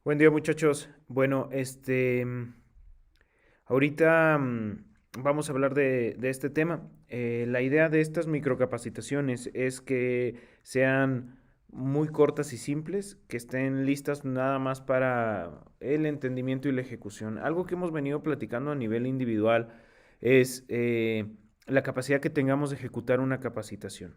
Buen día, muchachos. Bueno, ahorita vamos a hablar de este tema. La idea de estas microcapacitaciones es que sean muy cortas y simples, que estén listas nada más para el entendimiento y la ejecución. Algo que hemos venido platicando a nivel individual es la capacidad que tengamos de ejecutar una capacitación.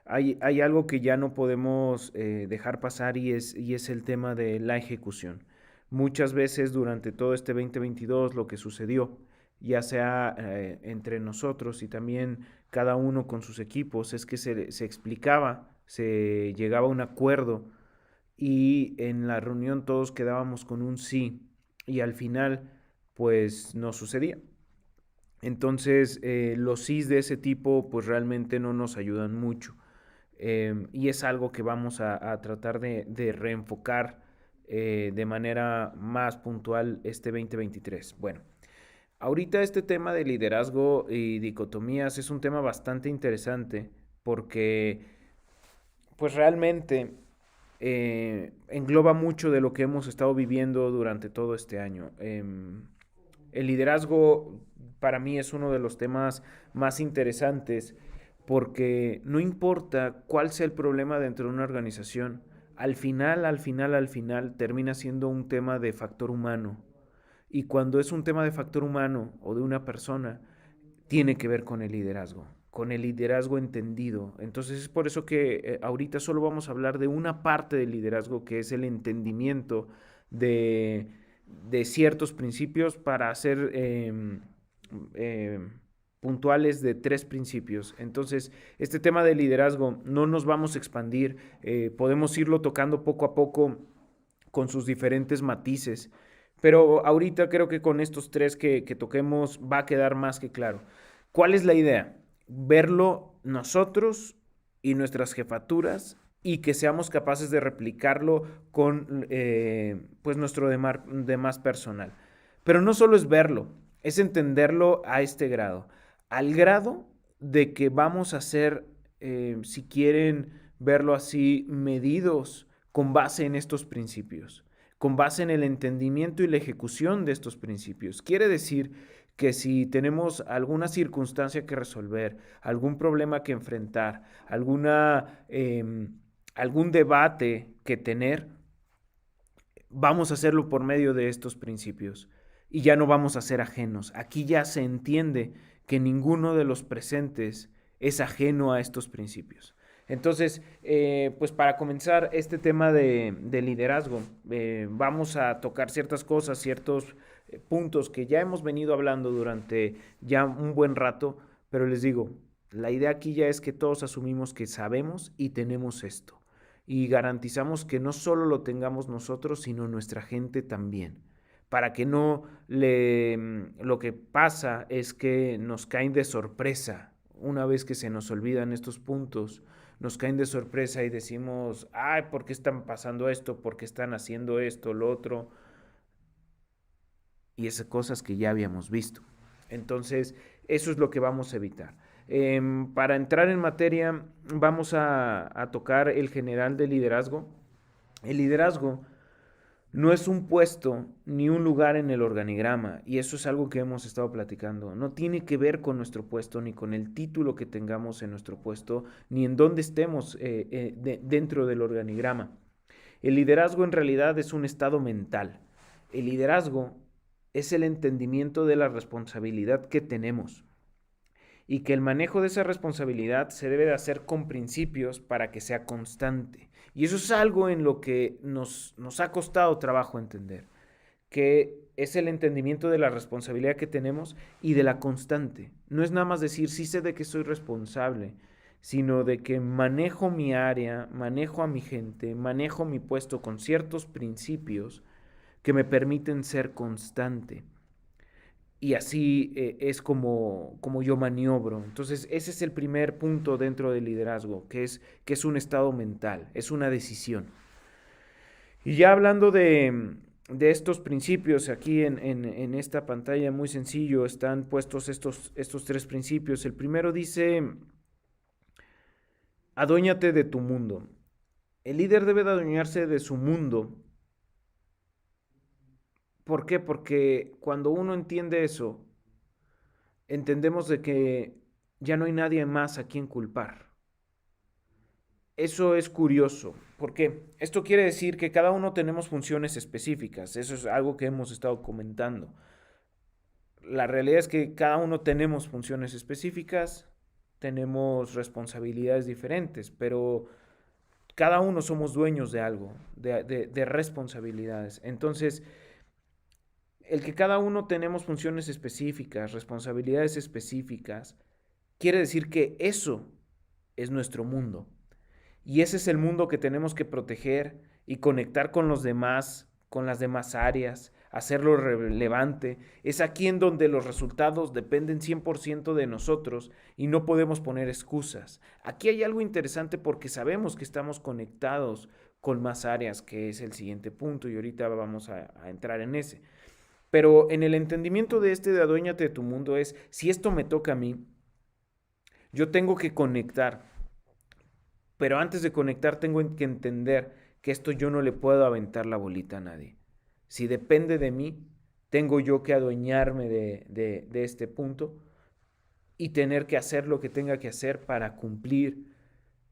Hay algo que ya no podemos dejar pasar y es el tema de la ejecución. Muchas veces durante todo este 2022 lo que sucedió, ya sea entre nosotros y también cada uno con sus equipos, es que se explicaba, se llegaba a un acuerdo y en la reunión todos quedábamos con un sí y al final pues no sucedía. Entonces, los sís de ese tipo pues realmente no nos ayudan mucho. Y es algo que vamos a tratar de reenfocar de manera más puntual este 2023. Bueno, ahorita este tema de liderazgo y dicotomías es un tema bastante interesante porque pues realmente engloba mucho de lo que hemos estado viviendo durante todo este año. El liderazgo para mí es uno de los temas más interesantes porque no importa cuál sea el problema dentro de una organización, al final termina siendo un tema de factor humano. Y cuando es un tema de factor humano o de una persona, tiene que ver con el liderazgo entendido. Entonces es por eso que ahorita solo vamos a hablar de una parte del liderazgo que es el entendimiento de, de ciertos principios para hacer eh, puntuales de tres principios. Entonces, este tema de liderazgo no nos vamos a expandir, podemos irlo tocando poco a poco con sus diferentes matices. Pero ahorita creo que con estos tres que toquemos va a quedar más que claro. ¿Cuál es la idea? Verlo nosotros y nuestras jefaturas y que seamos capaces de replicarlo con pues nuestro demás personal. Pero no solo es verlo, es entenderlo a este grado. Al grado de que vamos a ser, si quieren verlo así, medidos con base en estos principios, con base en el entendimiento y la ejecución de estos principios. Quiere decir que si tenemos alguna circunstancia que resolver, algún problema que enfrentar, algún debate que tener, vamos a hacerlo por medio de estos principios y ya no vamos a ser ajenos. Aquí ya se entiende que ninguno de los presentes es ajeno a estos principios. Entonces, pues para comenzar este tema de liderazgo, vamos a tocar ciertas cosas, ciertos puntos que ya hemos venido hablando durante ya un buen rato, pero les digo, la idea aquí ya es que todos asumimos que sabemos y tenemos esto y garantizamos que no solo lo tengamos nosotros, sino nuestra gente también. Para que no lo que pasa es que nos caen de sorpresa una vez que se nos olvidan estos puntos, nos caen de sorpresa y decimos, ay, ¿por qué están pasando esto? ¿Por qué están haciendo esto, lo otro? Y esas cosas que ya habíamos visto. Entonces, eso es lo que vamos a evitar. Para entrar en materia, vamos a tocar el general de liderazgo. El liderazgo no es un puesto ni un lugar en el organigrama, y eso es algo que hemos estado platicando. No tiene que ver con nuestro puesto, ni con el título que tengamos en nuestro puesto, ni en dónde estemos dentro del organigrama. El liderazgo en realidad es un estado mental. El liderazgo es el entendimiento de la responsabilidad que tenemos y que el manejo de esa responsabilidad se debe de hacer con principios para que sea constante. Y eso es algo en lo que nos ha costado trabajo entender, que es el entendimiento de la responsabilidad que tenemos y de la constante. No es nada más decir, sí sé de que soy responsable, sino de que manejo mi área, manejo a mi gente, manejo mi puesto con ciertos principios que me permiten ser constante y así es como yo maniobro. Entonces, ese es el primer punto dentro del liderazgo, que es un estado mental, es una decisión. Y ya hablando de estos principios, aquí en esta pantalla muy sencillo están puestos estos tres principios. El primero dice, adóñate de tu mundo. El líder debe de adueñarse de su mundo ¿Por qué? Porque cuando uno entiende eso, entendemos de que ya no hay nadie más a quien culpar. Eso es curioso. ¿Por qué? Esto quiere decir que cada uno tenemos funciones específicas. Eso es algo que hemos estado comentando. La realidad es que cada uno tenemos funciones específicas, tenemos responsabilidades diferentes, pero cada uno somos dueños de algo, de responsabilidades. Entonces, el que cada uno tenemos funciones específicas, responsabilidades específicas, quiere decir que eso es nuestro mundo. Y ese es el mundo que tenemos que proteger y conectar con los demás, con las demás áreas, hacerlo relevante. Es aquí en donde los resultados dependen 100% de nosotros y no podemos poner excusas. Aquí hay algo interesante porque sabemos que estamos conectados con más áreas, que es el siguiente punto, y ahorita vamos a entrar en ese. Pero en el entendimiento de este de aduéñate de tu mundo es, si esto me toca a mí, yo tengo que conectar. Pero antes de conectar tengo que entender que esto yo no le puedo aventar la bolita a nadie. Si depende de mí, tengo yo que adueñarme de este punto y tener que hacer lo que tenga que hacer para cumplir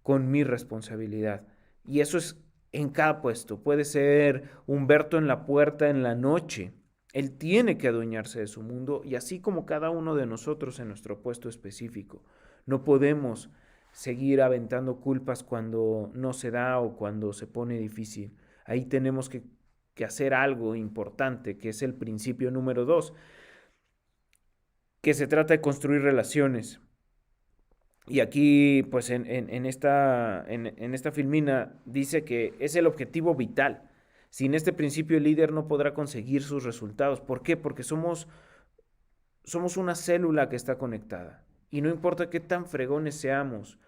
con mi responsabilidad. Y eso es en cada puesto. Puede ser Humberto en la puerta en la noche. Él tiene que adueñarse de su mundo y así como cada uno de nosotros en nuestro puesto específico. No podemos seguir aventando culpas cuando no se da o cuando se pone difícil. Ahí tenemos que hacer algo importante, que es el principio número 2, que se trata de construir relaciones. Y aquí, pues en esta filmina dice que es el objetivo vital. Sin este principio el líder no podrá conseguir sus resultados. ¿Por qué? Porque somos una célula que está conectada. Y no importa qué tan fregones seamos,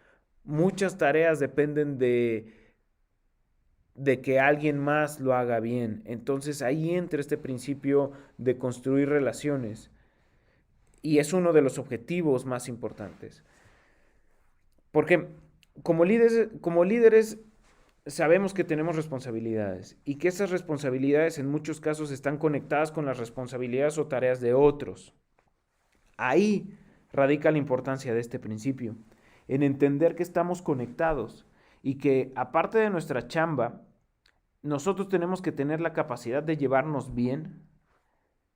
muchas tareas dependen de que alguien más lo haga bien. Entonces ahí entra este principio de construir relaciones. Y es uno de los objetivos más importantes. Porque como líderes sabemos que tenemos responsabilidades y que esas responsabilidades en muchos casos están conectadas con las responsabilidades o tareas de otros. Ahí radica la importancia de este principio, en entender que estamos conectados y que aparte de nuestra chamba, nosotros tenemos que tener la capacidad de llevarnos bien,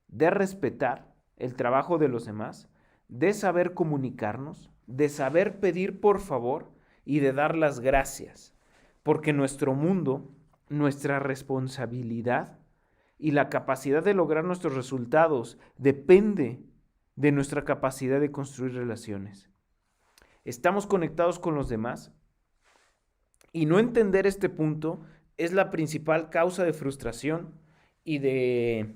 de respetar el trabajo de los demás, de saber comunicarnos, de saber pedir por favor y de dar las gracias. Porque nuestro mundo, nuestra responsabilidad y la capacidad de lograr nuestros resultados depende de nuestra capacidad de construir relaciones. Estamos conectados con los demás y no entender este punto es la principal causa de frustración y de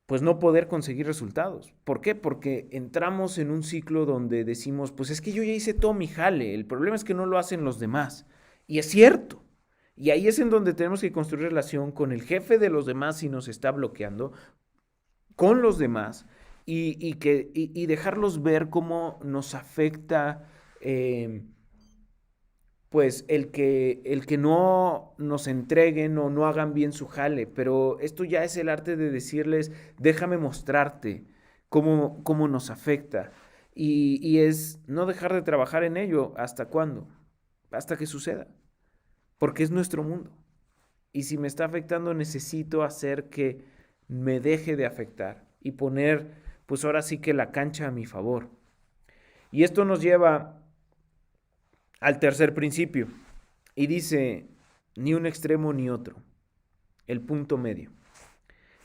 pues no poder conseguir resultados. ¿Por qué? Porque entramos en un ciclo donde decimos, pues es que yo ya hice todo mi jale, el problema es que no lo hacen los demás. Y es cierto. Y ahí es en donde tenemos que construir relación con el jefe de los demás si nos está bloqueando, con los demás y dejarlos ver cómo nos afecta pues el que no nos entreguen o no hagan bien su jale, pero esto ya es el arte de decirles, déjame mostrarte cómo nos afecta. Y es no dejar de trabajar en ello, ¿hasta cuándo? Hasta que suceda, porque es nuestro mundo. Y si me está afectando, necesito hacer que me deje de afectar y poner, pues ahora sí que la cancha a mi favor. Y esto nos lleva al tercer principio. Y dice, ni un extremo ni otro, el punto medio.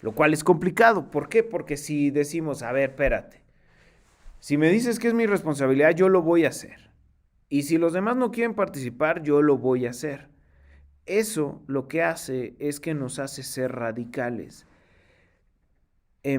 Lo cual es complicado. ¿Por qué? Porque si decimos, a ver, espérate, si me dices que es mi responsabilidad, yo lo voy a hacer. Y si los demás no quieren participar, yo lo voy a hacer. Eso lo que hace es que nos hace ser radicales. La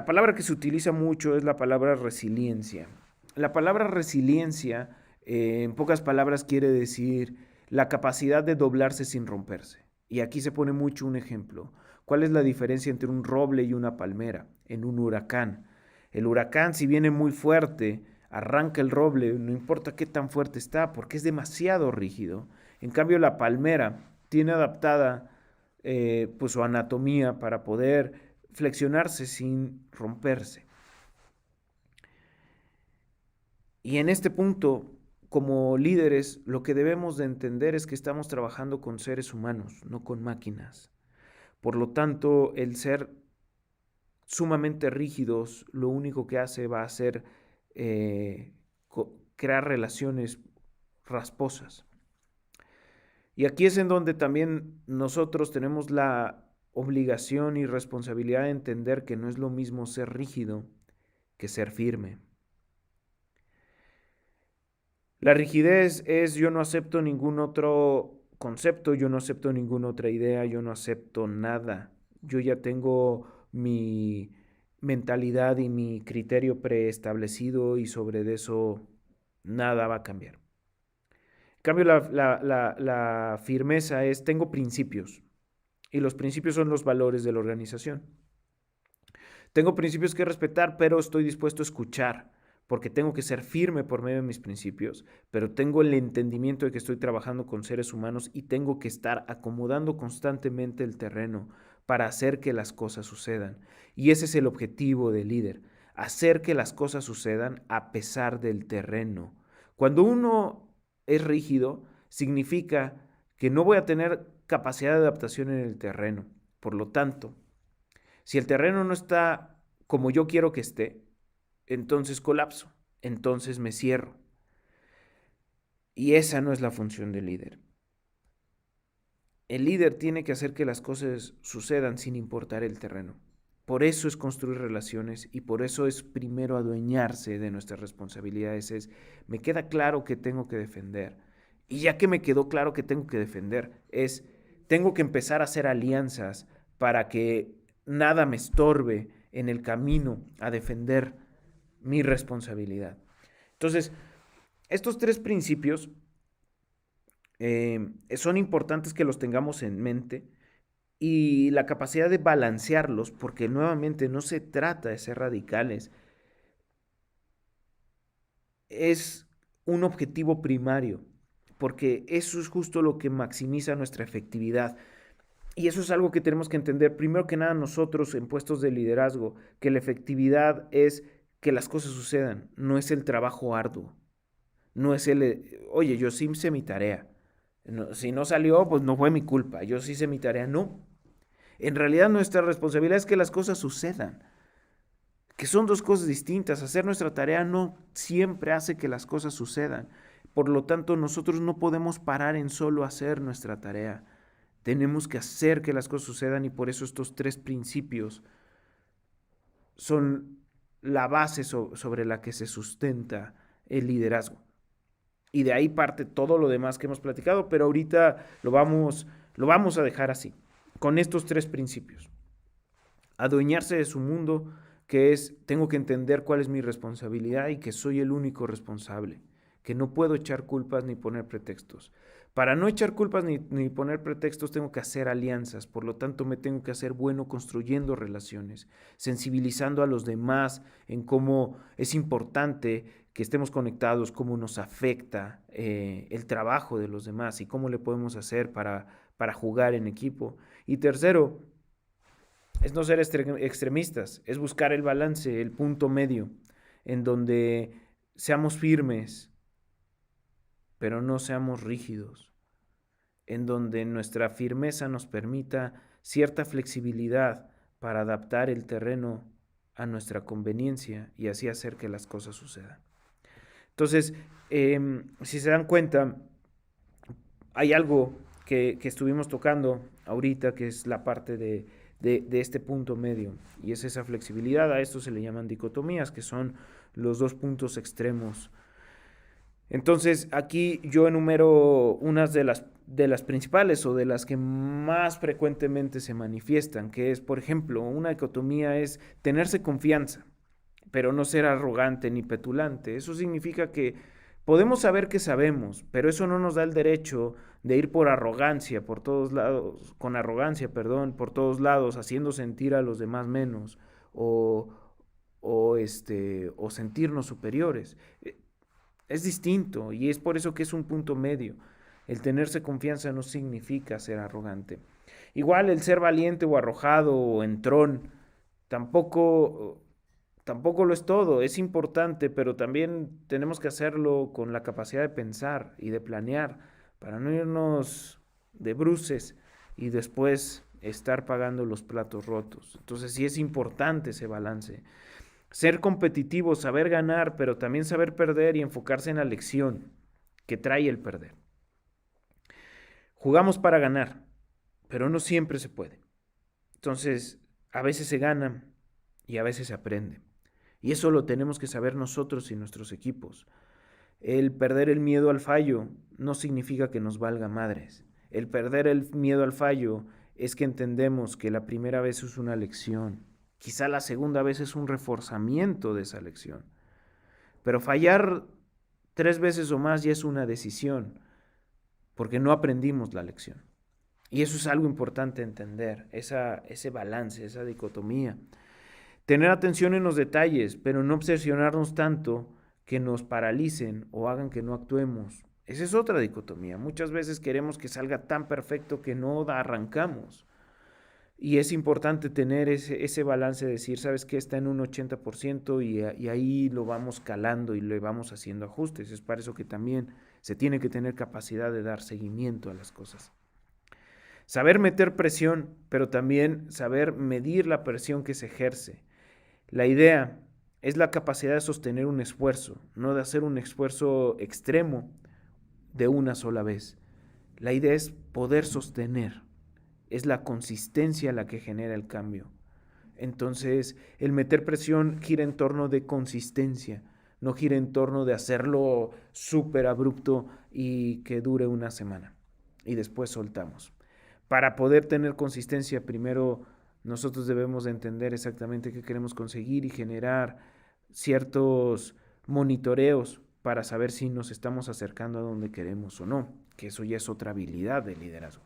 palabra que se utiliza mucho es la palabra resiliencia. La palabra resiliencia, en pocas palabras, quiere decir la capacidad de doblarse sin romperse. Y aquí se pone mucho un ejemplo. ¿Cuál es la diferencia entre un roble y una palmera en un huracán? El huracán, si viene muy fuerte, arranca el roble, no importa qué tan fuerte está, porque es demasiado rígido. En cambio, la palmera tiene adaptada pues su anatomía para poder flexionarse sin romperse. Y en este punto, como líderes, lo que debemos de entender es que estamos trabajando con seres humanos, no con máquinas. Por lo tanto, el ser sumamente rígidos, lo único que hace va a ser crear relaciones rasposas. Y aquí es en donde también nosotros tenemos la obligación y responsabilidad de entender que no es lo mismo ser rígido que ser firme. La rigidez es yo no acepto ningún otro concepto, yo no acepto ninguna otra idea, yo no acepto nada. Yo ya tengo mi mentalidad y mi criterio preestablecido y sobre eso nada va a cambiar. En cambio, la firmeza es tengo principios y los principios son los valores de la organización. Tengo principios que respetar, pero estoy dispuesto a escuchar, porque tengo que ser firme por medio de mis principios, pero tengo el entendimiento de que estoy trabajando con seres humanos y tengo que estar acomodando constantemente el terreno para hacer que las cosas sucedan. Y ese es el objetivo del líder, hacer que las cosas sucedan a pesar del terreno. Cuando uno es rígido, significa que no voy a tener capacidad de adaptación en el terreno. Por lo tanto, si el terreno no está como yo quiero que esté, entonces colapso, entonces me cierro. Y esa no es la función del líder. El líder tiene que hacer que las cosas sucedan sin importar el terreno. Por eso es construir relaciones y por eso es primero adueñarse de nuestras responsabilidades. Me queda claro que tengo que defender. Y ya que me quedó claro que tengo que defender, tengo que empezar a hacer alianzas para que nada me estorbe en el camino a defender mi responsabilidad. Entonces, estos tres principios son importantes que los tengamos en mente y la capacidad de balancearlos, porque nuevamente no se trata de ser radicales, es un objetivo primario, porque eso es justo lo que maximiza nuestra efectividad. Y eso es algo que tenemos que entender, primero que nada nosotros en puestos de liderazgo, que la efectividad es que las cosas sucedan, no es el trabajo arduo, no es oye, yo sí hice mi tarea, no, si no salió, pues no fue mi culpa, yo sí hice mi tarea, no. En realidad nuestra responsabilidad es que las cosas sucedan, que son dos cosas distintas. Hacer nuestra tarea no siempre hace que las cosas sucedan. Por lo tanto, nosotros no podemos parar en solo hacer nuestra tarea. Tenemos que hacer que las cosas sucedan y por eso estos tres principios son la base sobre la que se sustenta el liderazgo. Y de ahí parte todo lo demás que hemos platicado, pero ahorita lo vamos a dejar así, con estos tres principios. Adueñarse de su mundo, que es, tengo que entender cuál es mi responsabilidad y que soy el único responsable, que no puedo echar culpas ni poner pretextos. Para no echar culpas ni poner pretextos tengo que hacer alianzas, por lo tanto me tengo que hacer bueno construyendo relaciones, sensibilizando a los demás en cómo es importante que estemos conectados, cómo nos afecta el trabajo de los demás y cómo le podemos hacer para jugar en equipo. Y tercero, es no ser extremistas, es buscar el balance, el punto medio, en donde seamos firmes, pero no seamos rígidos, en donde nuestra firmeza nos permita cierta flexibilidad para adaptar el terreno a nuestra conveniencia y así hacer que las cosas sucedan. Entonces, si se dan cuenta, hay algo que estuvimos tocando ahorita, que es la parte de este punto medio, y es esa flexibilidad. A esto se le llaman dicotomías, que son los dos puntos extremos. Entonces, aquí yo enumero unas de las principales o de las que más frecuentemente se manifiestan, que es, por ejemplo, una dicotomía es tenerse confianza, pero no ser arrogante ni petulante. Eso significa que podemos saber que sabemos, pero eso no nos da el derecho de ir por arrogancia, por todos lados, con arrogancia, perdón, por todos lados, haciendo sentir a los demás menos o sentirnos superiores. Es distinto y es por eso que es un punto medio. El tenerse confianza no significa ser arrogante. Igual el ser valiente o arrojado o entrón tampoco, tampoco lo es todo. Es importante, pero también tenemos que hacerlo con la capacidad de pensar y de planear para no irnos de bruces y después estar pagando los platos rotos. Entonces sí es importante ese balance. Ser competitivo, saber ganar, pero también saber perder y enfocarse en la lección que trae el perder. Jugamos para ganar, pero no siempre se puede. Entonces, a veces se gana y a veces se aprende. Y eso lo tenemos que saber nosotros y nuestros equipos. El perder el miedo al fallo no significa que nos valga madres. El perder el miedo al fallo es que entendemos que la primera vez es una lección. Quizá la segunda vez es un reforzamiento de esa lección. Pero fallar 3 veces o más ya es una decisión, porque no aprendimos la lección. Y eso es algo importante entender, ese balance, esa dicotomía. Tener atención en los detalles, pero no obsesionarnos tanto que nos paralicen o hagan que no actuemos. Esa es otra dicotomía. Muchas veces queremos que salga tan perfecto que no arrancamos. Y es importante tener ese balance de decir, ¿sabes qué? Está en un 80% y ahí lo vamos calando y le vamos haciendo ajustes. Es para eso que también se tiene que tener capacidad de dar seguimiento a las cosas. Saber meter presión, pero también saber medir la presión que se ejerce. La idea es la capacidad de sostener un esfuerzo, no de hacer un esfuerzo extremo de una sola vez. La idea es poder sostener. Es la consistencia la que genera el cambio. Entonces, el meter presión gira en torno de consistencia, no gira en torno de hacerlo súper abrupto y que dure una semana. Y después soltamos. Para poder tener consistencia, primero nosotros debemos de entender exactamente qué queremos conseguir y generar ciertos monitoreos para saber si nos estamos acercando a donde queremos o no, que eso ya es otra habilidad de liderazgo.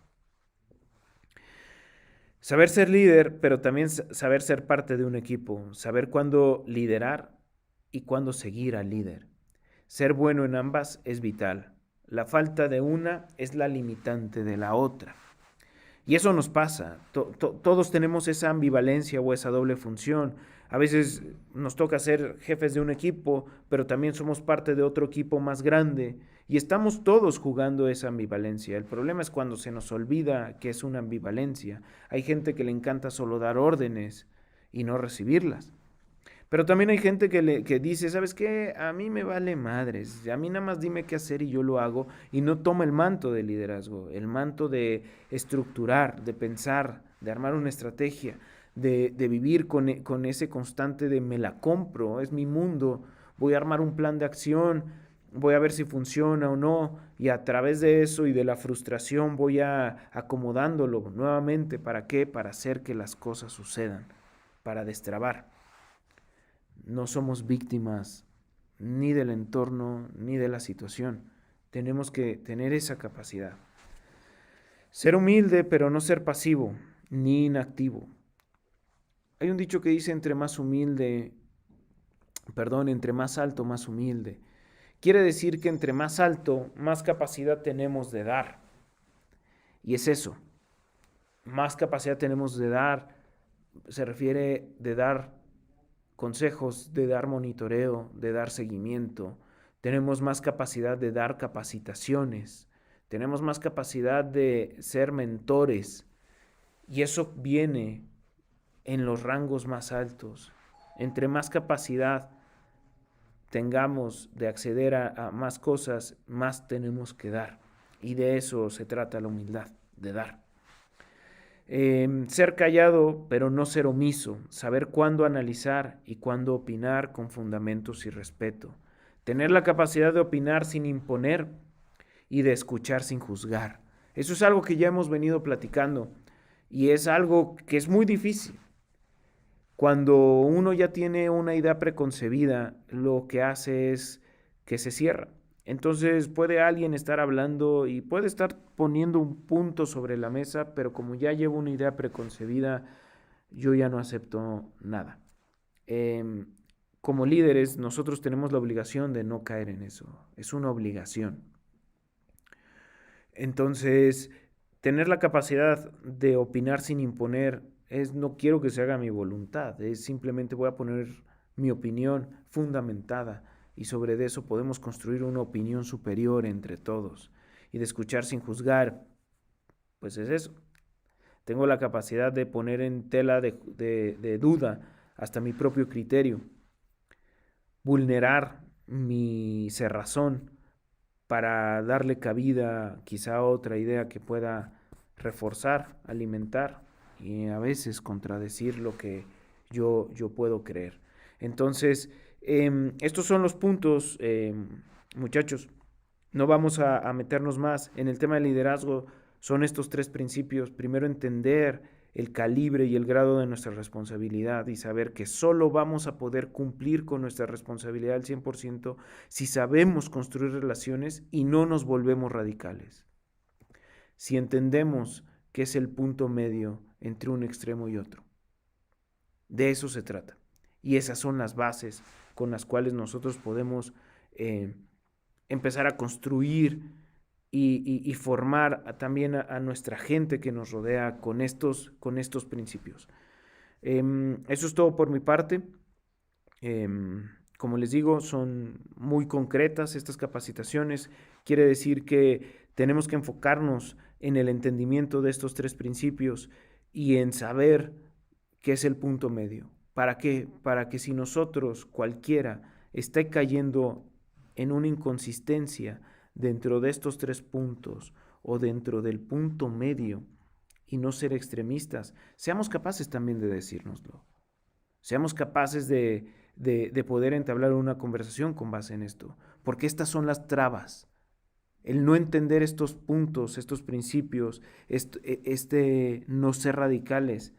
Saber ser líder, pero también saber ser parte de un equipo, saber cuándo liderar y cuándo seguir al líder. Ser bueno en ambas es vital. La falta de una es la limitante de la otra. Y eso nos pasa. Todos tenemos esa ambivalencia o esa doble función. A veces nos toca ser jefes de un equipo, pero también somos parte de otro equipo más grande. Y estamos todos jugando esa ambivalencia. El problema es cuando se nos olvida que es una ambivalencia. Hay gente que le encanta solo dar órdenes y no recibirlas. Pero también hay gente que dice, ¿sabes qué? A mí me vale madres, a mí nada más dime qué hacer y yo lo hago, y no toma el manto de liderazgo, el manto de estructurar, de pensar, de armar una estrategia, de vivir con ese constante de me la compro, es mi mundo, voy a armar un plan de acción, voy a ver si funciona o no, y a través de eso y de la frustración voy acomodándolo nuevamente. ¿Para qué? Para hacer que las cosas sucedan, para destrabar. No somos víctimas ni del entorno ni de la situación. Tenemos que tener esa capacidad. Ser humilde, pero no ser pasivo ni inactivo. Hay un dicho que dice entre más alto, más humilde. Quiere decir que entre más alto, más capacidad tenemos de dar. Y es eso. Más capacidad tenemos de dar. Se refiere de dar consejos, de dar monitoreo, de dar seguimiento. Tenemos más capacidad de dar capacitaciones. Tenemos más capacidad de ser mentores. Y eso viene en los rangos más altos. Entre más capacidad tengamos de acceder a más cosas, más tenemos que dar. Y de eso se trata la humildad, de dar. Ser callado, pero no ser omiso, saber cuándo analizar y cuándo opinar con fundamentos y respeto, tener la capacidad de opinar sin imponer y de escuchar sin juzgar. Eso es algo que ya hemos venido platicando y es algo que es muy difícil. Cuando uno ya tiene una idea preconcebida, lo que hace es que se cierra. Entonces puede alguien estar hablando y puede estar poniendo un punto sobre la mesa, pero como ya llevo una idea preconcebida, yo ya no acepto nada. Como líderes, nosotros tenemos la obligación de no caer en eso. Es una obligación. Entonces, tener la capacidad de opinar sin imponer es no quiero que se haga mi voluntad, es simplemente voy a poner mi opinión fundamentada y sobre eso podemos construir una opinión superior entre todos y de escuchar sin juzgar, pues es eso. Tengo la capacidad de poner en tela de duda hasta mi propio criterio, vulnerar mi cerrazón para darle cabida quizá a otra idea que pueda reforzar, alimentar y a veces contradecir lo que yo puedo creer. Entonces, estos son los puntos, muchachos. No vamos a meternos más. En el tema del liderazgo son estos tres principios. Primero, entender el calibre y el grado de nuestra responsabilidad y saber que solo vamos a poder cumplir con nuestra responsabilidad al 100% si sabemos construir relaciones y no nos volvemos radicales. Si entendemos que es el punto medio entre un extremo y otro. De eso se trata. Y esas son las bases con las cuales nosotros podemos empezar a construir y formar también a nuestra gente que nos rodea con estos principios. Eso es todo por mi parte. Como les digo, son muy concretas estas capacitaciones. Quiere decir que tenemos que enfocarnos en el entendimiento de estos tres principios y en saber qué es el punto medio. ¿Para qué? Para que si nosotros, cualquiera, esté cayendo en una inconsistencia dentro de estos tres puntos o dentro del punto medio y no ser extremistas, seamos capaces también de decírnoslo. Seamos capaces de poder entablar una conversación con base en esto, porque estas son las trabas. El no entender estos puntos, estos principios, no ser radicales,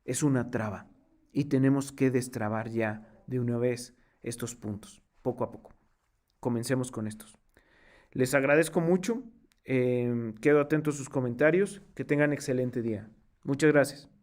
es una traba. Y tenemos que destrabar ya de una vez estos puntos, poco a poco. Comencemos con estos. Les agradezco mucho. Quedo atento a sus comentarios. Que tengan excelente día. Muchas gracias.